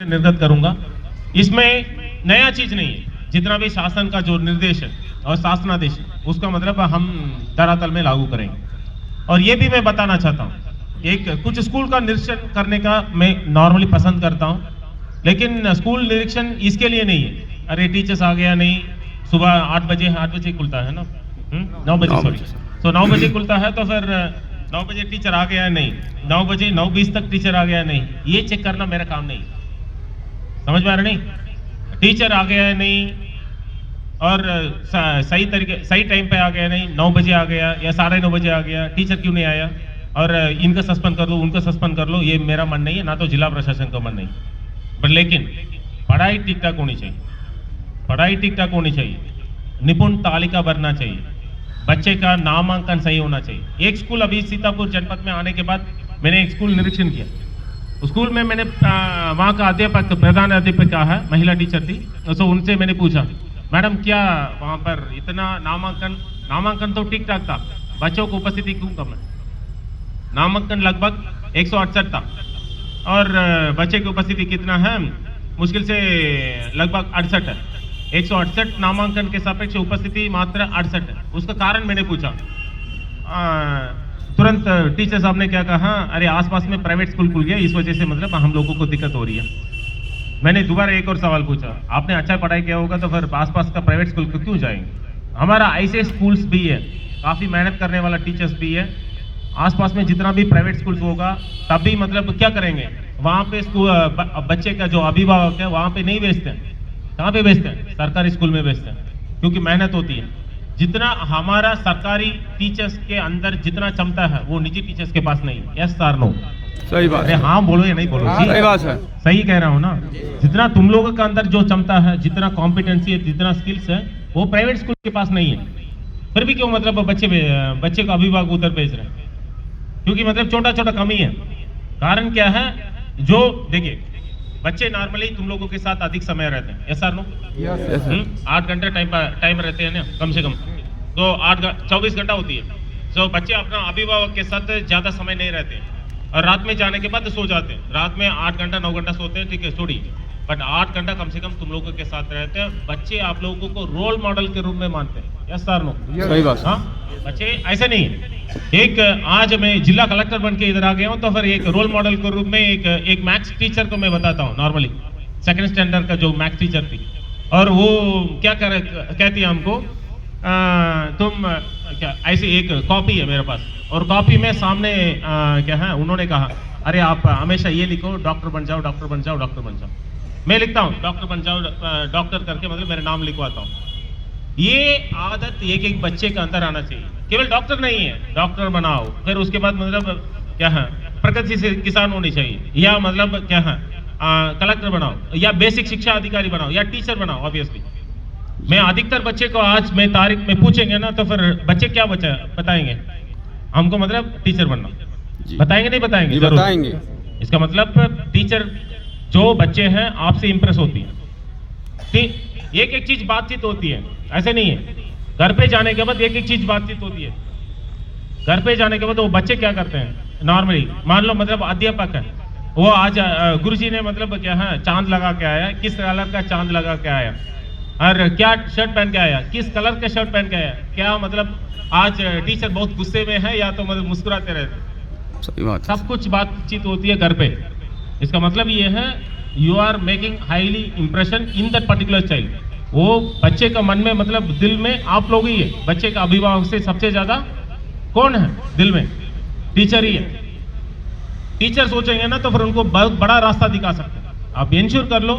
निर्गत करूंगा। इसमें नया चीज नहीं है, जितना भी शासन का जो निर्देश है और शासनादेश उसका मतलब हम धरातल में लागू करेंगे। और ये भी मैं बताना चाहता हूँ, एक कुछ स्कूल का निरीक्षण करने का मैं नॉर्मली पसंद करता हूँ, लेकिन स्कूल निरीक्षण इसके लिए नहीं है अरे टीचर्स आ गया नहीं, सुबह 8 बजे खुलता है ना, 9 बजे सॉरी, तो 9 बजे खुलता है तो फिर 9 बजे टीचर आ गया नहीं, 9 बजे 9:20 तक टीचर आ गया नहीं, ये चेक करना मेरा काम नहीं। समझ में आ रहा नहीं? टीचर आ गया नहीं और सही टाइम पे आ गया नहीं, 9 बजे आ गया या 9:30 बजे आ गया, टीचर क्यों नहीं आया और इनका सस्पेंड कर लो उनका सस्पेंड कर लो, ये मेरा मन नहीं है, ना तो जिला प्रशासन का मन नहीं। पर लेकिन पढ़ाई ठीक ठाक होनी चाहिए, पढ़ाई ठीक ठाक होनी चाहिए, निपुण तालिका बनना चाहिए, बच्चे का नामांकन सही होना चाहिए। एक स्कूल अभी सीतापुर जनपद में आने के बाद मैंने एक स्कूल निरीक्षण किया, स्कूल में मैंने वहाँ का अध्यापक प्रधान अध्यापिका है, महिला टीचर थी, तो उनसे मैंने पूछा मैडम क्या वहाँ पर इतना नामांकन तो ठीक ठाक था, बच्चों को उपस्थिति क्यों कम है? नामांकन लगभग 168 था और बच्चे की उपस्थिति कितना है? मुश्किल से लगभग 68 है। 168 नामांकन के सापेक्ष उपस्थिति मात्र 68 है। उसका कारण मैंने पूछा, तुरंत टीचर साहब ने क्या कहा, अरे आसपास में प्राइवेट स्कूल खुल गया, इस वजह से मतलब हम लोगों को दिक्कत हो रही है। मैंने दोबारा एक और सवाल पूछा, आपने अच्छा पढ़ाई किया होगा तो फिर आसपास का प्राइवेट स्कूल क्यों जाएंगे? हमारा ऐसे स्कूल्स भी है, काफ़ी मेहनत करने वाला टीचर्स भी है, आसपास में जितना भी प्राइवेट स्कूल्स होगा तब भी मतलब क्या करेंगे, वहाँ पे स्कूल बच्चे का जो अभिभावक है वहाँ पे नहीं भेजते हैं। कहाँ पे भेजते हैं? सरकारी स्कूल में भेजते हैं, क्योंकि मेहनत होती है। जितना हमारा सरकारी टीचर्स के अंदर जितना क्षमता है वो निजी टीचर्स के पास नहीं है। Yes sir no? सही बात। अरे हाँ बोलो या नहीं बोलो? सही बात है, सही कह रहा हूँ ना? जितना तुम लोगों के अंदर जो क्षमता है, जितना कॉम्पिटेंसी है, जितना स्किल्स है, वो प्राइवेट स्कूल के पास नहीं है। फिर भी क्यों मतलब बच्चे का अभिभावक उधर भेज रहे हैं? क्योंकि मतलब छोटा छोटा कमी है। कारण क्या है? जो देखिए बच्चे नॉर्मली तुम लोगों के साथ अधिक समय रहते हैं। Yes sir no? 8 घंटे टाइम रहते हैं ना कम से कम, तो 24 घंटा होती है। तो बच्चे अपना अभिभावक के साथ ज्यादा समय नहीं रहते हैं और रात में जाने के बाद सो जाते हैं। रात में 8 घंटा 9 घंटा सोते हैं, ठीक है छोड़ी, बट 8 घंटा कम से कम तुम लोगों के साथ रहते हैं। बच्चे आप लोगों को रोल मॉडल के रूप में मानते हैं। Yes sir no? सही बात। हाँ, बच्चे ऐसे नहीं है। एक आज मैं जिला कलेक्टर बन के इधर आ गया हूँ, तो फिर एक रोल मॉडल के रूप में एक मैथ्स टीचर को मैं बताता हूँ। नॉर्मली 2nd स्टैंडर्ड का जो मैथ्स टीचर थी, और वो क्या कहती है हमको, तुम क्या ऐसी एक कॉपी है मेरे पास, और कॉपी में सामने क्या है, उन्होंने कहा अरे आप हमेशा ये लिखो, डॉक्टर बन जाओ, डॉक्टर बन जाओ, डॉक्टर बन जाओ। मैं लिखता हूँ डॉक्टर बन जाओ, डॉक्टर करके मतलब मेरा नाम लिखवाता हूँ। ये आदत एक बच्चे के अंदर आना चाहिए। केवल डॉक्टर नहीं है, डॉक्टर बनाओ, फिर उसके बाद मतलब क्या है, प्रगतिशील किसान होनी चाहिए, या मतलब क्या है कलेक्टर बनाओ, या बेसिक शिक्षा अधिकारी बनाओ, या टीचर बनाओ। ऑब्वियसली मैं अधिकतर बच्चे को आज मैं तारीख में पूछेंगे ना, तो फिर बच्चे क्या बताएंगे हमको, मतलब टीचर बनना। बताएंगे नहीं बताएंगे? बताएंगे। इसका मतलब टीचर जो बच्चे हैं आपसे इंप्रेस होती है। ठीक, एक चीज बातचीत होती है, ऐसे नहीं है। घर पे जाने के बाद एक चीज बातचीत होती है। घर पे जाने के बाद वो बच्चे क्या करते हैं नॉर्मली, मान लो मतलब अध्यापक है, वो आज गुरुजी ने मतलब क्या है चांद लगा के आया, किस कलर का चांद लगा के आया, और क्या शर्ट पहन के आया, किस कलर का शर्ट पहन के आया, क्या मतलब आज टीचर बहुत गुस्से में है या तो मतलब मुस्कुराते रहते। सही बात। सब कुछ बातचीत होती है घर पे। इसका मतलब ये है you are making highly impression in that particular child. वो बच्चे का मन में मतलब दिल में आप लोग ही है। बच्चे का अभिभावक से सबसे ज्यादा कौन है दिल में? टीचर ही है। टीचर सोचेंगे ना तो फिर उनको बहुत बड़ा रास्ता दिखा सकते हैं। आप इंश्योर कर लो,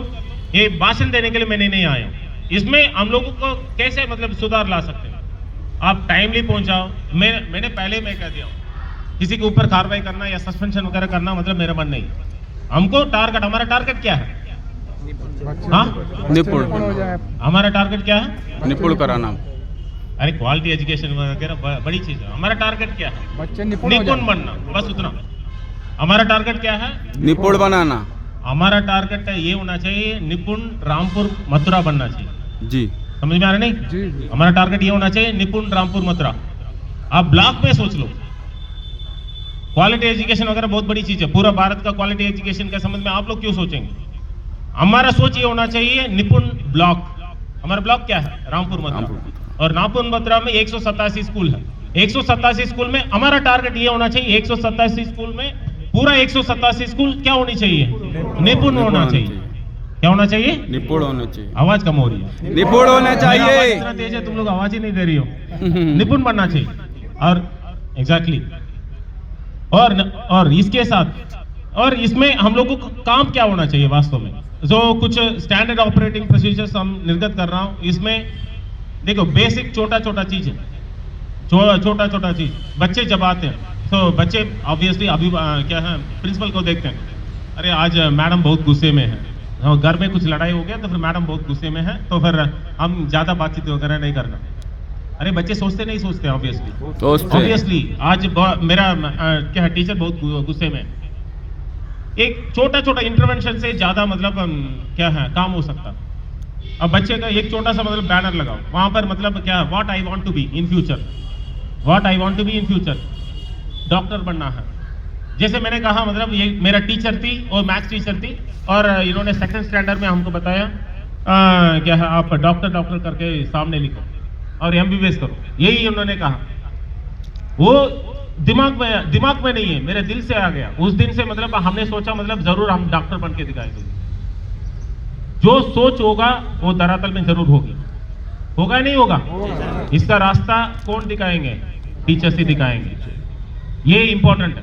ये भाषण देने के लिए मैंने नहीं आया, इसमें हम लोगों को कैसे मतलब सुधार ला सकते हैं। आप टाइमली पहुंचाओ। मैंने पहले मैं कह दिया हूं, किसी के ऊपर कार्रवाई करना या सस्पेंशन वगैरह करना मतलब मेरा मन नहीं। हमको टारगेट, हमारा टारगेट क्या है? हाँ, निपुण। हमारा टारगेट क्या है? निपुण कराना। अरे क्वालिटी एजुकेशन वगैरह बड़ी चीज है। हमारा टारगेट क्या है? बच्चे निपुण बनना, बस उतना। हमारा टारगेट क्या है? निपुण बनाना। हमारा टारगेट ये होना चाहिए, निपुण रामपुर मथुरा बनना चाहिए। जी, समझ में आ रहा नहीं? जी। हमारा टारगेट ये होना चाहिए, निपुण रामपुर मथुरा। आप ब्लॉक में सोच लो, क्वालिटी एजुकेशन वगैरह बहुत बड़ी चीज है। पूरा भारत का क्वालिटी एजुकेशन के संबंध में आप लोग क्यों सोचेंगे? हमारा सोच ये होना चाहिए निपुण ब्लॉक। हमारा ब्लॉक क्या है? रामपुर मथुरा। और रामपुर मथुरा में 187 स्कूल है। 187 स्कूल में हमारा टारगेट ये होना चाहिए, 187 स्कूल में पूरा 187 स्कूल क्या होनी चाहिए? निपुण होना चाहिए। क्या होना चाहिए? निपुण होना चाहिए। आवाज कम हो रही है। निपुण होना मेरा आवाज चाहिए। इतना तेज है, तुम लोग आवाज ही नहीं दे रही हो। निपुण बनना चाहिए। और एग्जैक्टली और इसके साथ और इसमें हम लोगों को काम क्या होना चाहिए वास्तव में, जो कुछ स्टैंडर्ड ऑपरेटिंग प्रोसीजर्स हम निर्गत कर रहा हूं। इसमें देखो बेसिक छोटा छोटा चीज है, छोटा छोटा चीज। बच्चे जब आते हैं तो बच्चे ऑब्वियसली अभी क्या है, प्रिंसिपल को देखते हैं, अरे आज मैडम बहुत गुस्से में है, घर में कुछ लड़ाई हो गया तो फिर मैडम बहुत गुस्से में है, तो फिर हम ज्यादा बातचीत वगैरह नहीं करना। अरे बच्चे सोचते ऑब्वियसली आज मेरा क्या है, टीचर बहुत गुस्से में। एक छोटा छोटा इंटरवेंशन से ज्यादा मतलब क्या है काम हो सकता। अब बच्चे का एक छोटा सा मतलब बैनर लगाओ, वहां पर मतलब क्या, what I want to be in future, what I want to be in future, doctor बनना है। जैसे मैंने कहा मतलब ये मेरा टीचर थी और मैथ्स टीचर थी, और इन्होंने सेकंड स्टैंडर्ड में हमको बताया क्या है, आप डॉक्टर करके सामने लिखो और एमबीबीएस करो, यही उन्होंने कहा। वो दिमाग में नहीं है, मेरे दिल से आ गया। उस दिन से मतलब हमने सोचा मतलब जरूर हम डॉक्टर बन के दिखाएंगे। जो सोच होगा वो धरातल में जरूर होगी, होगा नहीं होगा? इसका रास्ता कौन दिखाएंगे? टीचर्स ही दिखाएंगे। ये इंपॉर्टेंट है,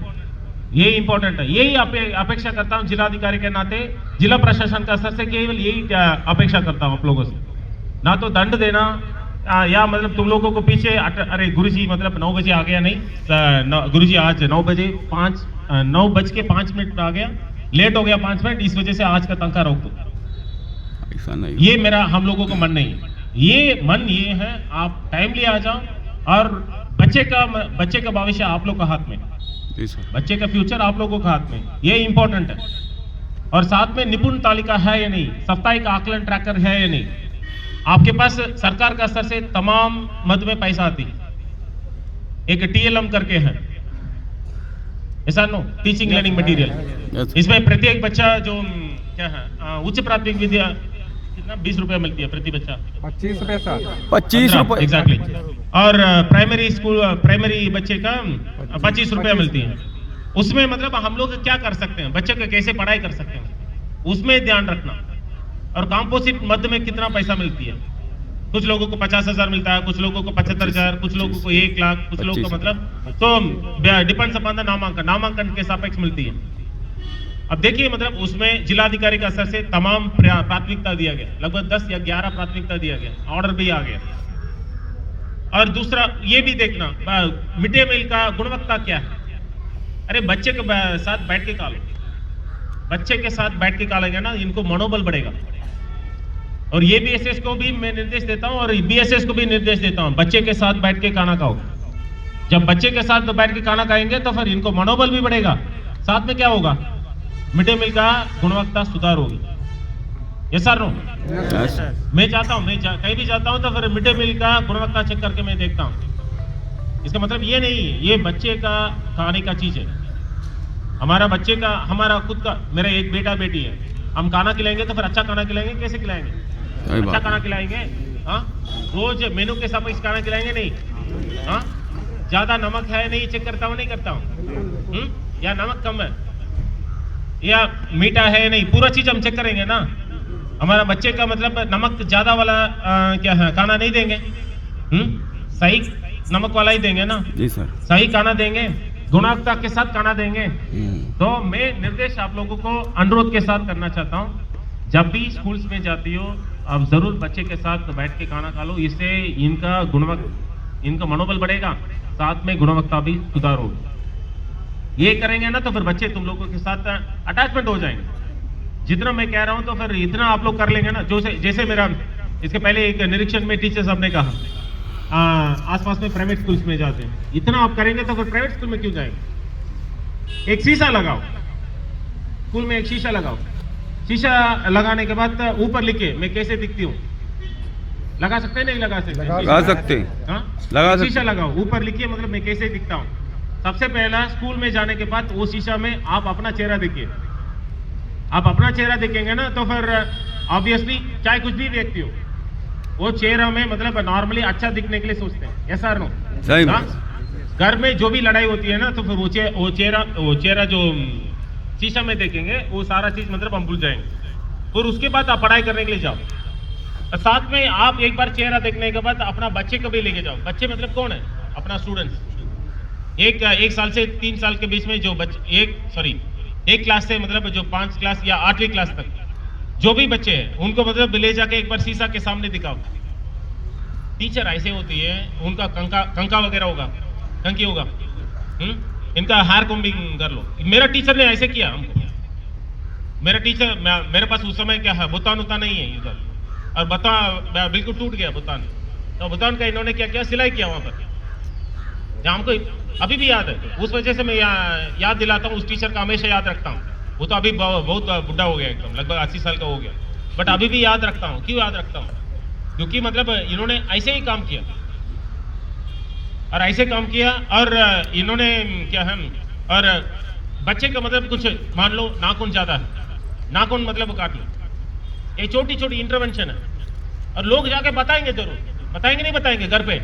ये इंपॉर्टेंट है। यही अपेक्षा करता हूं जिलाधिकारी के नाते, जिला प्रशासन का स्तर से केवल यही अपेक्षा करता हूं आप लोगों से। ना तो दंड देना या मतलब तुम लोगों को पीछे अरे गुरुजी मतलब 9 बजे आ गया, नहीं गुरुजी आज 9 बजे 9:05 आ गया, लेट हो गया 5 मिनट, इस वजह से आज का तनख्वाह रोक दो। ऐसा नहीं, ये मेरा हम लोगों को मन नहीं है। ये मन ये है आप टाइमली आ जाओ, और बच्चे का भविष्य आप लोग का हाथ में, बच्चे का फ्यूचर आप लोगों के हाथ में, ये इंपॉर्टेंट है। और साथ में निपुण तालिका है या नहीं, साप्ताहिक आकलन ट्रैकर है या नहीं, आपके पास सरकार का स्तर से तमाम मद में पैसा आती है। एक टीएलएम करके है, ऐसा नो, टीचिंग लर्निंग मटेरियल। इसमें प्रत्येक बच्चा जो क्या है उच्च प्राथमिक विद्या कितना 20 रुपया मिलती है प्रति बच्चा, 25 रुपए एग्जैक्टली। और प्राइमरी स्कूल प्राइमरी बच्चे का 25 रुपया मिलती है। उसमें मतलब हम लोग क्या कर सकते हैं, बच्चे को कैसे पढ़ाई कर सकते हैं, उसमें ध्यान रखना। और कंपोजिट मध्य में कितना पैसा मिलती है, कुछ लोगों को 50,000 मिलता है, कुछ लोगों को 75,000, कुछ लोगों को 1 लाख, कुछ लोगों को मतलब तो डिपेंड्स अपॉन द नामांकन के सापेक्ष मिलती है। अब देखिए मतलब उसमें जिलाधिकारी का स्तर से तमाम प्राथमिकता दिया गया, लगभग 10 या 11 प्राथमिकता दिया गया, ऑर्डर भी आ गया। और दूसरा ये भी देखना मिड डे मील का गुणवत्ता क्या है। अरे बच्चे के साथ बैठ के खा लो, बच्चे के साथ बैठ के खा लेंगे ना, इनको मनोबल बढ़ेगा। और ये बीएसएस को भी मैं निर्देश देता हूं और बीएसएस को भी निर्देश देता हूं, बच्चे के साथ बैठ के खाना खाओ। जब बच्चे के साथ बैठ के खाना खाएंगे तो फिर इनको मनोबल भी बढ़ेगा, साथ में क्या होगा, मिड डे मील का गुणवत्ता सुधार होगी। ये सर नो मैं चाहता हूं, मैं कहीं भी जाता हूं तो फिर मिड डे मील का गुणवत्ता चेक करके मैं देखता हूं। इसका मतलब ये नहीं है ये बच्चे का खाने का चीज है, हमारा बच्चे का, हमारा खुद का। मेरा एक बेटा बेटी है, हम खाना खिलाएंगे तो फिर अच्छा खाना खिलाएंगे, कैसे खिलाएंगे, अच्छा खाना खिलाएंगे। हाँ रोज मेनू के सापेक्ष खाना खिलाएंगे नहीं। हाँ ज्यादा नमक है नहीं चेक करता हूँ, नहीं करता हूँ, या नमक कम है या मीठा है नहीं, पूरा चीज हम चेक करेंगे ना। हमारा बच्चे का मतलब नमक ज्यादा वाला क्या है खाना नहीं देंगे, सही नमक वाला ही देंगे ना जी सर, सही खाना देंगे, गुणवत्ता के साथ खाना देंगे। तो मैं निर्देश आप लोगों को अनुरोध के साथ करना चाहता हूं, जब भी स्कूल्स में जाती हो आप जरूर बच्चे के साथ बैठ के खाना खा लो, इससे इनका मनोबल बढ़ेगा, साथ में गुणवत्ता भी सुधार होगी। ये करेंगे ना तो फिर बच्चे तुम लोगों के साथ अटैचमेंट हो जाएंगे। जितना मैं कह रहा हूं तो फिर इतना आप लोग कर लेंगे ना। जैसे मेरा इसके पहले एक निरीक्षण में टीचर साहब ने कहा आसपास में प्राइवेट स्कूल्स में जाते हैं, इतना आप करेंगे तो फिर प्राइवेट स्कूल में क्यों जाएंगे। एक शीशा लगाओ, स्कूल में एक शीशा लगाओ, शीशा लगाने के बाद ऊपर लिखे मैं कैसे दिखती हूँ, लगा सकते हैं नहीं लगा सकते, लगा सकते, लगा शीशा लगाओ, ऊपर लिखिए मतलब मैं कैसे दिखता हूँ। सबसे पहला स्कूल में जाने के बाद वो शीशा में आप अपना चेहरा देखिए, आप अपना चेहरा देखेंगे ना तो फिर ऑब्वियसली चाहे कुछ भी व्यक्ति हो, वो चेहरा में मतलब नॉर्मली अच्छा दिखने के लिए सोचते हैं, ऐसा नो? सही हाँ? बात। घर में जो भी लड़ाई होती है ना तो फिर वो चेहरा जो शीशा में देखेंगे वो सारा चीज मतलब हम भूल जाएंगे। फिर उसके बाद आप पढ़ाई करने के लिए जाओ, और साथ में आप एक बार चेहरा देखने के बाद अपना बच्चे को भी लेके जाओ। बच्चे मतलब कौन है? अपना स्टूडेंट्स। एक साल से 3 साल के बीच में जो बच्चे एक क्लास से मतलब जो 5 क्लास या 8वीं क्लास तक जो भी बच्चे हैं उनको मतलब ले जाके एक बार शीशा के सामने दिखाओ। टीचर ऐसे होती है, उनका कंका वगैरह होगा, कंकी होगा, इनका हेयर कॉम्बिंग कर लो। मेरा टीचर ने ऐसे किया हमको। मेरा टीचर मेरे पास उस समय क्या है, बुतान उता नहीं है इधर, और बता बिल्कुल टूट गया बुतान। तो बुतान का इन्होंने क्या किया, सिलाई किया वहां पर, जहाँ हमको अभी भी याद है। उस वजह से मैं याद दिलाता हूँ, उस टीचर का हमेशा याद रखता हूँ। वो तो अभी बहुत बुढ़ा हो गया, एकदम लगभग 80 साल का हो गया, बट अभी भी याद रखता हूँ। क्यों याद रखता हूँ? क्योंकि मतलब इन्होंने ऐसे ही काम किया, और ऐसे काम किया, और इन्होंने क्या है, और बच्चे का मतलब कुछ मान लो नाखून ज्यादा है, नाखून मतलब काट लो, ये छोटी छोटी इंटरवेंशन है, और लोग जाके बताएंगे, जरूर बताएंगे, नहीं बताएंगे घर पे?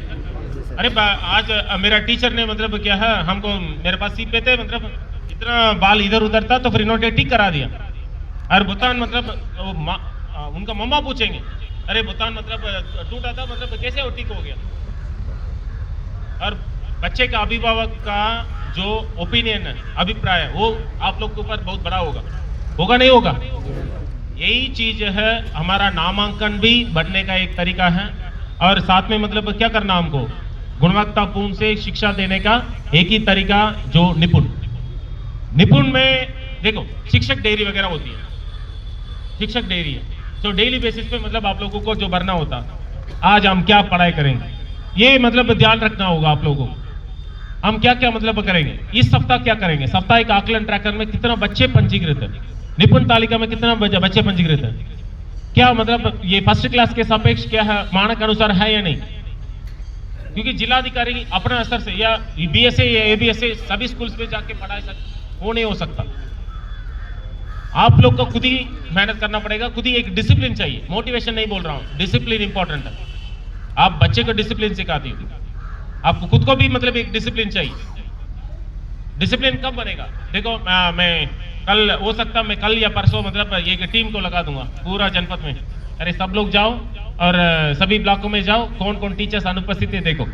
अरे आज मेरा टीचर ने मतलब क्या है, हमको मेरे पास सीख पे थे, मतलब इतना बाल इधर उधर था, तो फिर इन्होंने ठीक करा दिया। और बुतान मतलब उनका मम्मा पूछेंगे, अरे बुतान मतलब टूटा था, मतलब कैसे वो ठीक हो गया? और बच्चे का अभिभावक का जो ओपिनियन है, अभिप्राय है, वो आप लोग के ऊपर बहुत बड़ा होगा नहीं होगा? यही चीज है, हमारा नामांकन भी बढ़ने का एक तरीका है। और साथ में मतलब क्या करना, हमको गुणवत्तापूर्ण से शिक्षा देने का एक ही तरीका, जो निपुण में देखो, शिक्षक डेयरी वगैरह होती है, शिक्षक डेयरी है, तो डेली बेसिस पे मतलब आप लोगों को जो भरना होता, आज हम क्या पढ़ाई करेंगे, ये मतलब ध्यान रखना होगा आप लोगों को। हम क्या क्या मतलब करेंगे, इस सप्ताह क्या करेंगे, साप्ताहिक आकलन ट्रैकर में कितना बच्चे पंजीकृत है, निपुण तालिका में कितना बच्चे पंजीकृत है, क्या मतलब ये फर्स्ट क्लास के सापेक्ष क्या है, मानक अनुसार है या नहीं? क्योंकि जिलाधिकारी अपने स्तर से या बीएसए या एबीएसए सभी स्कूल्स में जाके पढ़ाई वो नहीं हो सकता। आप लोग को खुद ही मेहनत करना पड़ेगा, खुद ही एक डिसिप्लिन चाहिए। मोटिवेशन नहीं बोल रहा हूं, डिसिप्लिन इंपॉर्टेंट है। आप बच्चे को डिसिप्लिन सिखाती हो, आपको खुद को भी मतलब एक डिसिप्लिन चाहिए। डिसिप्लिन कब बनेगा? देखो मैं कल हो सकता, मैं कल या परसों मतलब एक टीम को लगा दूंगा पूरा जनपद में, अरे सब लोग जाओ और सभी ब्लॉकों में जाओ, कौन कौन टीचर्स अनुपस्थित है देखो।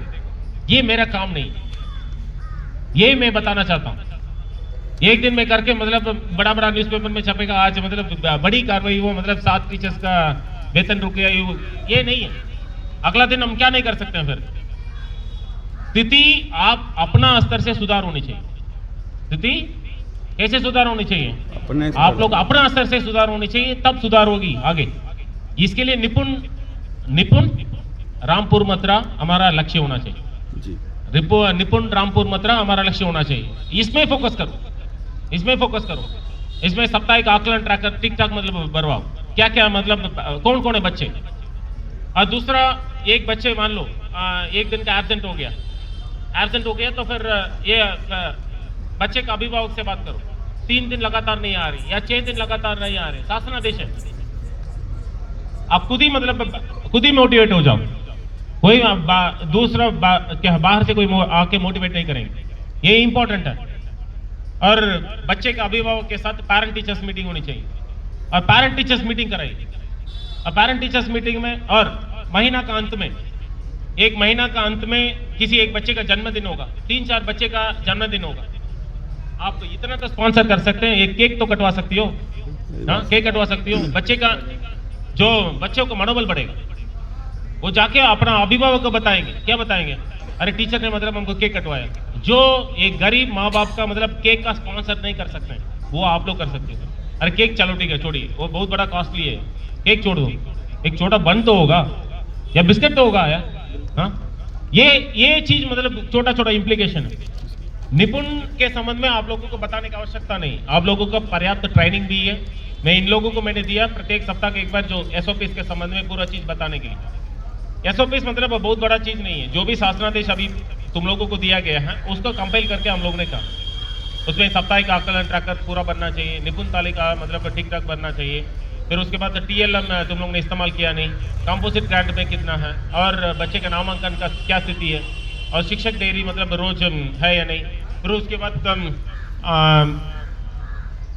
ये मेरा काम नहीं, ये मैं बताना चाहता हूं। एक दिन में करके मतलब बड़ा बड़ा न्यूज़पेपर में छपेगा, आज मतलब बड़ी कार्रवाई वो मतलब 7 टीचर्स का वेतन रुक गया, ये नहीं है। अगला दिन हम क्या नहीं कर सकते हैं? फिर स्थिति आप अपना स्तर से सुधार होनी चाहिए। स्थिति कैसे सुधार होनी चाहिए? आप लोग अपना स्तर से सुधार होनी चाहिए, तब सुधार होगी आगे। इसके लिए निपुण रामपुर मथुरा हमारा लक्ष्य होना चाहिए जी। निपुण रामपुर मथुरा हमारा लक्ष्य होना चाहिए। इसमें फोकस करो, इसमें साप्ताहिक आकलन ट्रैकर ठीक ठाक मतलब भरवाओ, क्या क्या मतलब कौन कौन है बच्चे। और दूसरा, एक बच्चे मान लो एक दिन का एब्सेंट हो गया, तो फिर ये बच्चे का अभिभावक से बात करो, 3 दिन लगातार नहीं आ रही या 6 दिन लगातार नहीं आ रहे, शासनादेश है। आप खुद ही मोटिवेट हो जाओ, कोई दूसरा क्या बाहर से कोई आके मोटिवेट नहीं करेंगे, ये इंपॉर्टेंट है। और बच्चे के अभिभावक के साथ पेरेंट टीचर्स मीटिंग होनी चाहिए, और पेरेंट टीचर्स मीटिंग कराइए। और पेरेंट टीचर्स मीटिंग में, और महीना का अंत में, एक महीना का अंत में किसी एक बच्चे का जन्मदिन होगा, 3-4 बच्चे का जन्मदिन होगा, आप इतना तो स्पॉन्सर कर सकते हैं, एक केक तो कटवा सकती हो, हाँ केक कटवा सकती हो। बच्चे का जो बच्चों का मनोबल बढ़ेगा, वो जाके अपना अभिभावक को बताएंगे, क्या बताएंगे, अरे टीचर ने मतलब हमको केक कटवाया। जो एक गरीब माँ बाप का मतलब केक का स्पॉन्सर नहीं कर सकते, वो आप लोग कर सकते हो। अरे केक चलो ठीक है छोड़िए, वो बहुत बड़ा कॉस्टली है, केक छोड़ दो, एक छोटा बन तो होगा या बिस्किट तो होगा यार, हाँ ये चीज मतलब छोटा छोटा इंप्लीकेशन है। निपुण के संबंध में आप लोगों को बताने की आवश्यकता नहीं, आप लोगों को पर्याप्त ट्रेनिंग भी है। मैं इन लोगों को मैंने दिया प्रत्येक सप्ताह के एक बार जो एसओपीस के संबंध में पूरा चीज बताने के लिए। एसओपीस मतलब बहुत बड़ा चीज नहीं है, जो भी शासनादेश अभी तुम लोगों को दिया गया है उसको कंपाइल करके हम लोगों ने कहा उसमें साप्ताहिक आकलन ट्रैकर पूरा बनना चाहिए, निपुण तालिका मतलब ठीक ठाक बनना चाहिए। फिर उसके बाद TLM तुम लोग ने इस्तेमाल किया नहीं, कंपोजिट ग्रांट में कितना है और बच्चे का नामांकन का क्या स्थिति है, और शिक्षक डेयरी मतलब रोज है या नहीं। फिर उसके बाद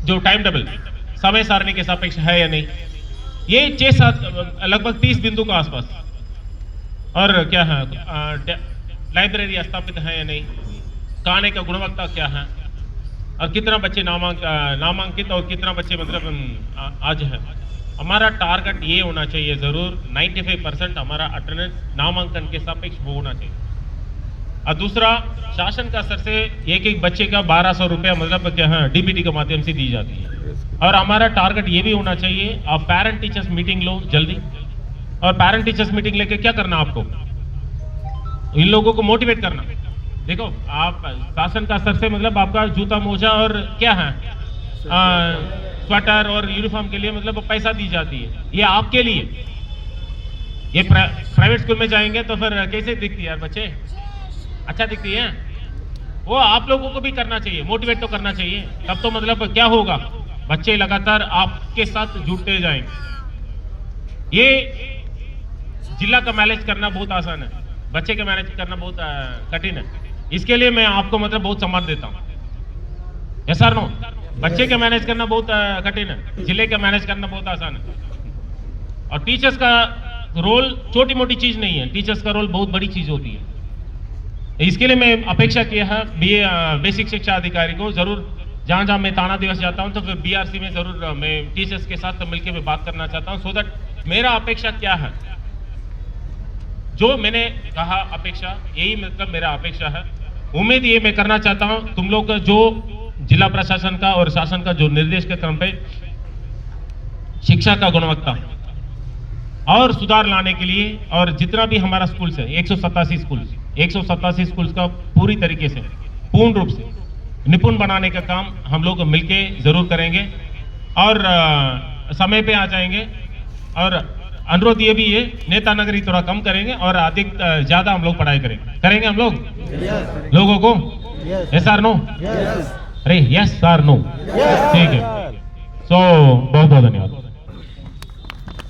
जो टाइम टेबल समय सारणी के सापेक्ष है या नहीं। ये 6-7 लगभग 30 बिंदु के आसपास। और क्या है, लाइब्रेरी स्थापित है या नहीं, खाने का गुणवत्ता क्या है, और कितना बच्चे नामांकित और कितना बच्चे मतलब आज है। हमारा टारगेट ये होना चाहिए जरूर 95% हमारा अटेंडेंस नामांकन के सापेक्ष वो होना चाहिए। और दूसरा, शासन का स्तर से एक बच्चे का 1200 रुपया मतलब क्या है DBT के माध्यम से दी जाती है। और हमारा टारगेट ये भी होना चाहिए, आप पेरेंट टीचर्स मीटिंग लो जल्दी, और पेरेंट टीचर्स मीटिंग लेके क्या करना आपको, इन लोगों को मोटिवेट करना। देखो आप शासन का स्तर से मतलब आपका जूता मोजा और क्या है स्वेटर और यूनिफॉर्म के लिए मतलब पैसा दी जाती है, ये आपके लिए। ये प्राइवेट स्कूल में जाएंगे तो फिर कैसे दिखती है यार बच्चे, अच्छा दिखती है। वो आप लोगों को भी करना चाहिए, मोटिवेट तो करना चाहिए, तब तो मतलब क्या होगा, बच्चे लगातार आपके साथ जुड़ते जाएंगे। ये जिला का मैनेज करना बहुत आसान है, बच्चे का मैनेज करना बहुत कठिन है। इसके लिए मैं आपको मतलब बहुत सम्मान देता हूँ। यस और नो? बच्चे का मैनेज करना बहुत कठिन है, जिले का मैनेज करना बहुत आसान है। और टीचर्स का रोल छोटी मोटी चीज नहीं है, टीचर्स का रोल बहुत बड़ी चीज होती है। इसके लिए मैं अपेक्षा किया है बेसिक शिक्षा अधिकारी को, जरूर जहां जहां मैं थाना दिवस जाता हूं तो फिर BRC में जरूर मैं टीचर्स के साथ मिलकर मैं बात करना चाहता हूं, सो दैट मेरा अपेक्षा क्या है, जो मैंने कहा अपेक्षा, यही मतलब मेरा अपेक्षा है। उम्मीद ये मैं करना चाहता हूं तुम लोग का जो जिला प्रशासन का और शासन का जो निर्देश के क्रम पे शिक्षा का गुणवत्ता और सुधार लाने के लिए, और जितना भी हमारा स्कूल है 187 स्कूल्स का पूरी तरीके से पूर्ण रूप से निपुण बनाने का काम हम लोग मिलके जरूर करेंगे, और समय पे आ जाएंगे। और अनुरोध ये भी है, नेता नगरी थोड़ा कम करेंगे और अधिक ज्यादा हम लोग पढ़ाई करेंगे हम लोग लोगों को। यस और नो? अरे यस और नो? ठीक है। सो बहुत बहुत धन्यवाद।